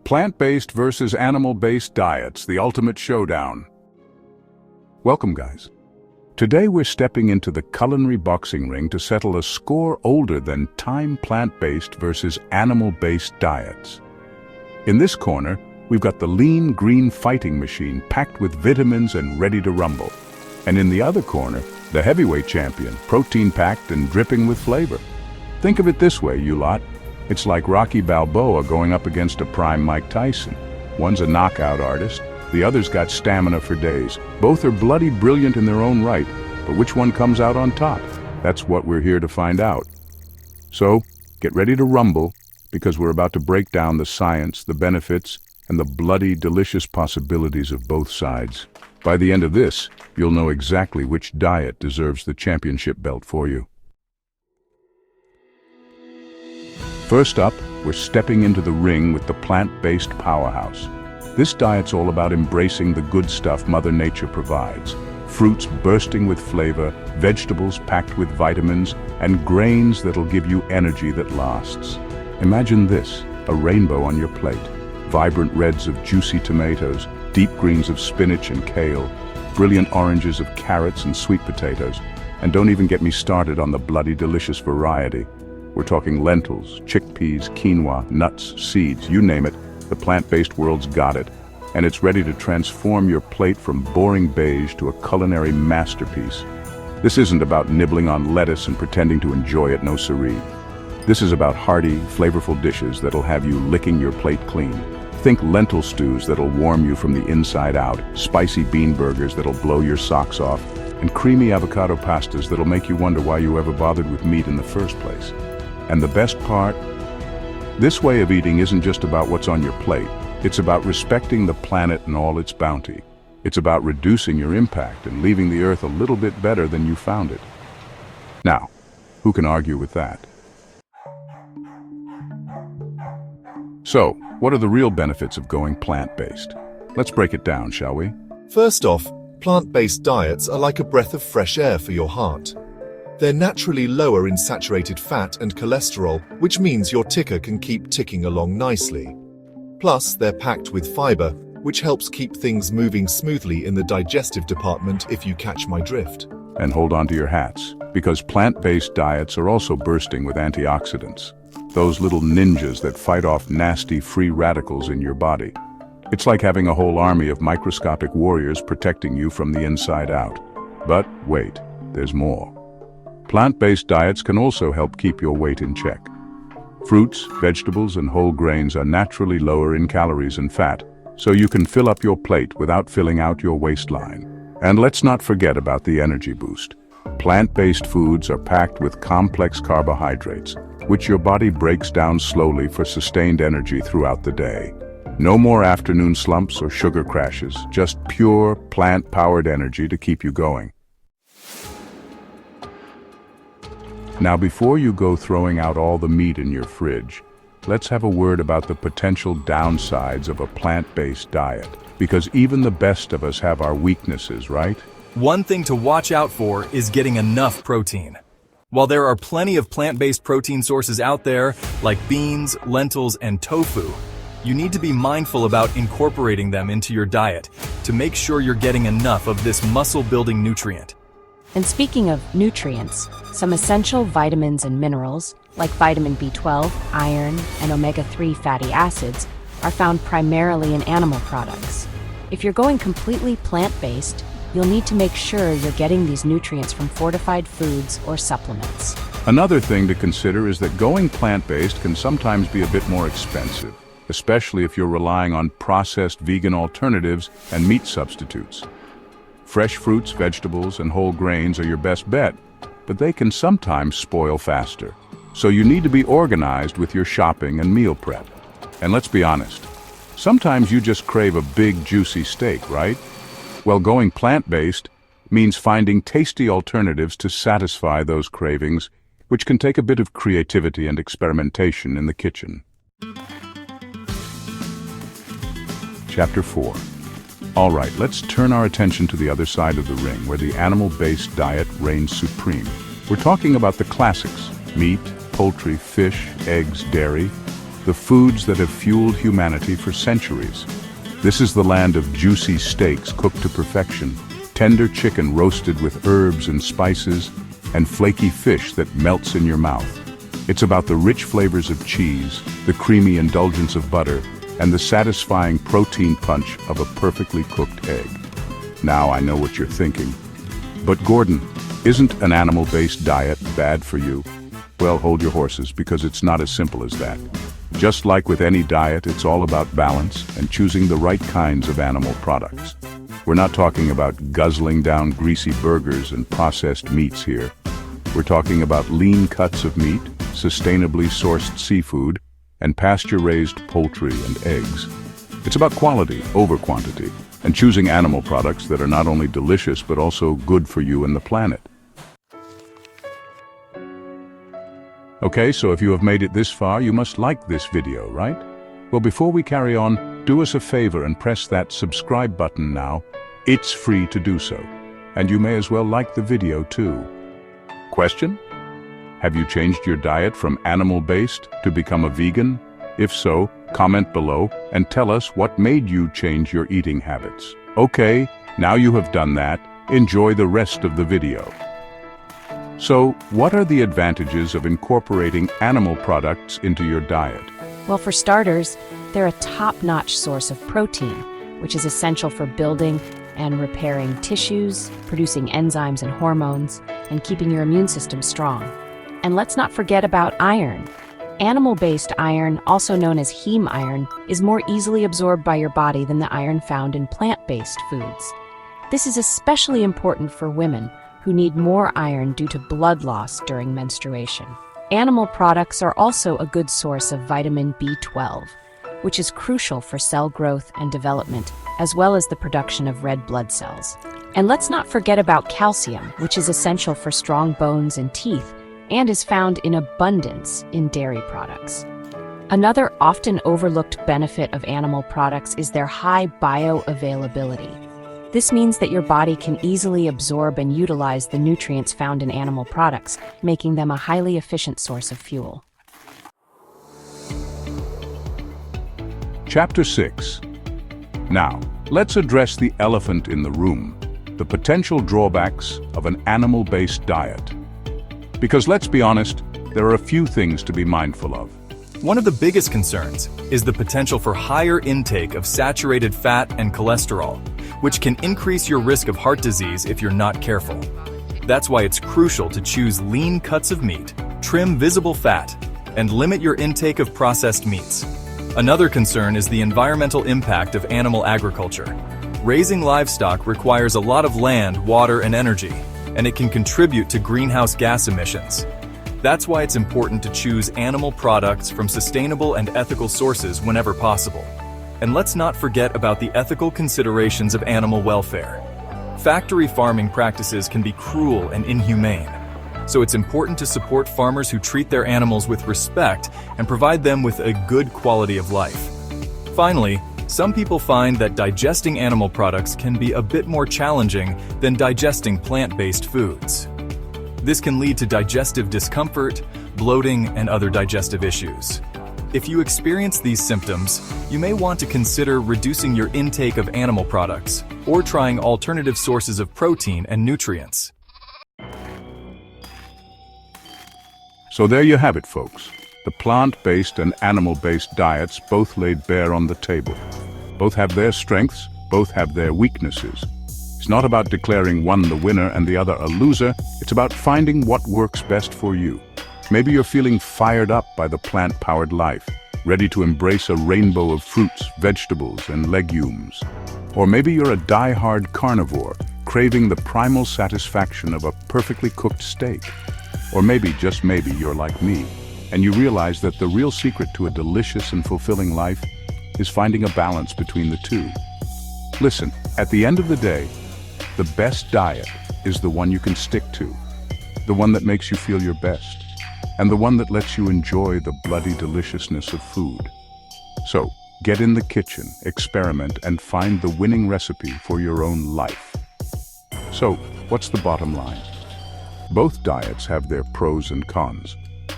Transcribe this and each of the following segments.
Plant-based versus animal-based diets, the ultimate showdown. Welcome, guys. Today we're stepping into the culinary boxing ring to settle a score older than time plant-based versus animal-based diets. In this corner, we've got the lean green fighting machine packed with vitamins and ready to rumble. And in the other corner, the heavyweight champion, protein-packed and dripping with flavor. Think of it this way, you lot. It's like Rocky Balboa going up against a prime Mike Tyson. One's a knockout artist, the other's got stamina for days. Both are bloody brilliant in their own right, but which one comes out on top? That's what we're here to find out. So, get ready to rumble, because we're about to break down the science, the benefits, and the bloody delicious possibilities of both sides. By the end of this, you'll know exactly which diet deserves the championship belt for you. First up, we're stepping into the ring with the plant-based powerhouse. This diet's all about embracing the good stuff Mother Nature provides. Fruits bursting with flavor, vegetables packed with vitamins, and grains that'll give you energy that lasts. Imagine this, a rainbow on your plate. Vibrant reds of juicy tomatoes, deep greens of spinach and kale, brilliant oranges of carrots and sweet potatoes. And don't even get me started on the bloody delicious variety. We're talking lentils, chickpeas, quinoa, nuts, seeds, you name it, the plant-based world's got it. And it's ready to transform your plate from boring beige to a culinary masterpiece. This isn't about nibbling on lettuce and pretending to enjoy it, no siree. This is about hearty, flavorful dishes that'll have you licking your plate clean. Think lentil stews that'll warm you from the inside out, spicy bean burgers that'll blow your socks off, and creamy avocado pastas that'll make you wonder why you ever bothered with meat in the first place. And the best part? This way of eating isn't just about what's on your plate. It's about respecting the planet and all its bounty. It's about reducing your impact and leaving the earth a little bit better than you found it. Now, who can argue with that? So, what are the real benefits of going plant-based? Let's break it down, shall we? First off, plant-based diets are like a breath of fresh air for your heart. They're naturally lower in saturated fat and cholesterol, which means your ticker can keep ticking along nicely. Plus, they're packed with fiber, which helps keep things moving smoothly in the digestive department, if you catch my drift. And hold on to your hats, because plant-based diets are also bursting with antioxidants. Those little ninjas that fight off nasty free radicals in your body. It's like having a whole army of microscopic warriors protecting you from the inside out. But wait, there's more. Plant-based diets can also help keep your weight in check. Fruits, vegetables, and whole grains are naturally lower in calories and fat, so you can fill up your plate without filling out your waistline. And let's not forget about the energy boost. Plant-based foods are packed with complex carbohydrates, which your body breaks down slowly for sustained energy throughout the day. No more afternoon slumps or sugar crashes, just pure, plant-powered energy to keep you going. Now, before you go throwing out all the meat in your fridge, let's have a word about the potential downsides of a plant-based diet. Because even the best of us have our weaknesses, right? One thing to watch out for is getting enough protein. While there are plenty of plant-based protein sources out there, like beans, lentils, and tofu, you need to be mindful about incorporating them into your diet to make sure you're getting enough of this muscle-building nutrient. And speaking of nutrients, some essential vitamins and minerals, like vitamin B12, iron, and omega-3 fatty acids, are found primarily in animal products. If you're going completely plant-based, you'll need to make sure you're getting these nutrients from fortified foods or supplements. Another thing to consider is that going plant-based can sometimes be a bit more expensive, especially if you're relying on processed vegan alternatives and meat substitutes. Fresh fruits, vegetables, and whole grains are your best bet, but they can sometimes spoil faster. So you need to be organized with your shopping and meal prep. And let's be honest, sometimes you just crave a big, juicy steak, right? Well, going plant-based means finding tasty alternatives to satisfy those cravings, which can take a bit of creativity and experimentation in the kitchen. Chapter 4. All right, let's turn our attention to the other side of the ring, where the animal-based diet reigns supreme. We're talking about the classics: meat, poultry, fish, eggs, dairy. the foods that have fueled humanity for centuries. This is the land of juicy steaks cooked to perfection, tender chicken roasted with herbs and spices, and flaky fish that melts in your mouth. It's about the rich flavors of cheese, the creamy indulgence of butter, and the satisfying protein punch of a perfectly cooked egg. Now I know what you're thinking. But Gordon, isn't an animal-based diet bad for you? Well, hold your horses, because it's not as simple as that. Just like with any diet, it's all about balance and choosing the right kinds of animal products. We're not talking about guzzling down greasy burgers and processed meats here. We're talking about lean cuts of meat, sustainably sourced seafood, and pasture-raised poultry and eggs. It's about quality over quantity, and choosing animal products that are not only delicious but also good for you and the planet. Okay, so if you have made it this far, you must like this video, right? Well, before we carry on, do us a favor and press that subscribe button now. It's free to do so, and you may as well like the video too. Question? Have you changed your diet from animal-based to become a vegan? If so, comment below and tell us what made you change your eating habits. Okay, now you have done that, enjoy the rest of the video. So, what are the advantages of incorporating animal products into your diet? Well, for starters, they're a top-notch source of protein, which is essential for building and repairing tissues, producing enzymes and hormones, and keeping your immune system strong. And let's not forget about iron. Animal-based iron, also known as heme iron, is more easily absorbed by your body than the iron found in plant-based foods. This is especially important for women who need more iron due to blood loss during menstruation. Animal products are also a good source of vitamin B12, which is crucial for cell growth and development, as well as the production of red blood cells. And let's not forget about calcium, which is essential for strong bones and teeth, and is found in abundance in dairy products. Another often overlooked benefit of animal products is their high bioavailability. This means that your body can easily absorb and utilize the nutrients found in animal products, making them a highly efficient source of fuel. Chapter 6. Now, let's address the elephant in the room, the potential drawbacks of an animal-based diet. Because let's be honest, there are a few things to be mindful of. One of the biggest concerns is the potential for higher intake of saturated fat and cholesterol, which can increase your risk of heart disease if you're not careful. That's why it's crucial to choose lean cuts of meat, trim visible fat, and limit your intake of processed meats. Another concern is the environmental impact of animal agriculture. Raising livestock requires a lot of land, water, and energy, and it can contribute to greenhouse gas emissions. That's why it's important to choose animal products from sustainable and ethical sources whenever possible. And let's not forget about the ethical considerations of animal welfare. Factory farming practices can be cruel and inhumane, so it's important to support farmers who treat their animals with respect and provide them with a good quality of life. Finally, some people find that digesting animal products can be a bit more challenging than digesting plant-based foods. This can lead to digestive discomfort, bloating, and other digestive issues. If you experience these symptoms, you may want to consider reducing your intake of animal products or trying alternative sources of protein and nutrients. So there you have it, folks. The plant-based and animal-based diets both laid bare on the table. Both have their strengths, both have their weaknesses. It's not about declaring one the winner and the other a loser. It's about finding what works best for you. Maybe you're feeling fired up by the plant-powered life, ready to embrace a rainbow of fruits, vegetables, and legumes. Or maybe you're a die-hard carnivore, craving the primal satisfaction of a perfectly cooked steak. Or maybe, just maybe, you're like me, and you realize that the real secret to a delicious and fulfilling life is finding a balance between the two. Listen, at the end of the day, the best diet is the one you can stick to, the one that makes you feel your best, and the one that lets you enjoy the bloody deliciousness of food. So, get in the kitchen, experiment, and find the winning recipe for your own life. So, what's the bottom line? Both diets have their pros and cons,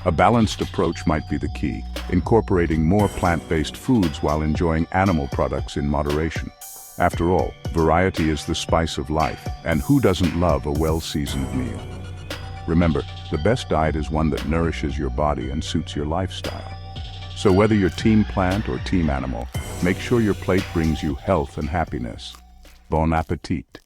A balanced approach might be the key, incorporating more plant-based foods while enjoying animal products in moderation. After all, variety is the spice of life, and who doesn't love a well-seasoned meal? Remember, the best diet is one that nourishes your body and suits your lifestyle. So whether you're team plant or team animal, make sure your plate brings you health and happiness. Bon appétit!